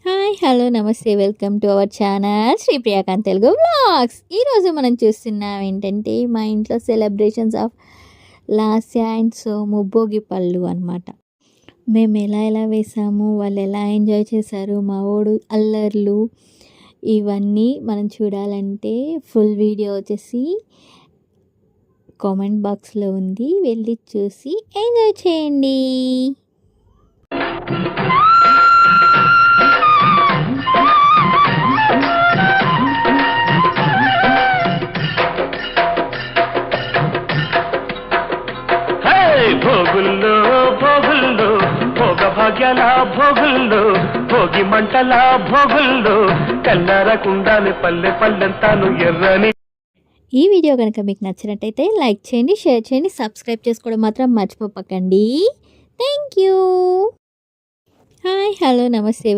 Hi hello నమస్తే welcome to our channel Shri Priyakanth Telugu vlogs. ఈరోజు మనం చూస్తున్నాం ఏంటంటే మా ఇంట్లో celebrations of Lasya and Somu Bhogi పళ్ళు అనమాట. మేము ఎలా వేసాము, వాళ్ళు ఎలా ఎంజాయ్ చేశారు, మా ఓడు అల్లర్లు, ఇవన్నీ మనం చూడాలంటే ఫుల్ వీడియో వచ్చేసి కామెంట్ బాక్స్లో ఉంది, వెళ్ళి చూసి ఎంజాయ్ చేయండి. భోగుల్లో భోగుల్లో భోగ భాగ్యాల భోగుల్లో భోగి మంటల భోగుల్లో కల్లారకుండానే పల్లె పల్లెంతాను ఎర్రని. ఈ వీడియో కనుక మీకు నచ్చినట్టయితే లైక్ చేయండి, షేర్ చేయండి, సబ్స్క్రైబ్ చేసుకోవడం మాత్రం మర్చిపోకండి. Thank you. హాయ్ హలో నమస్తే.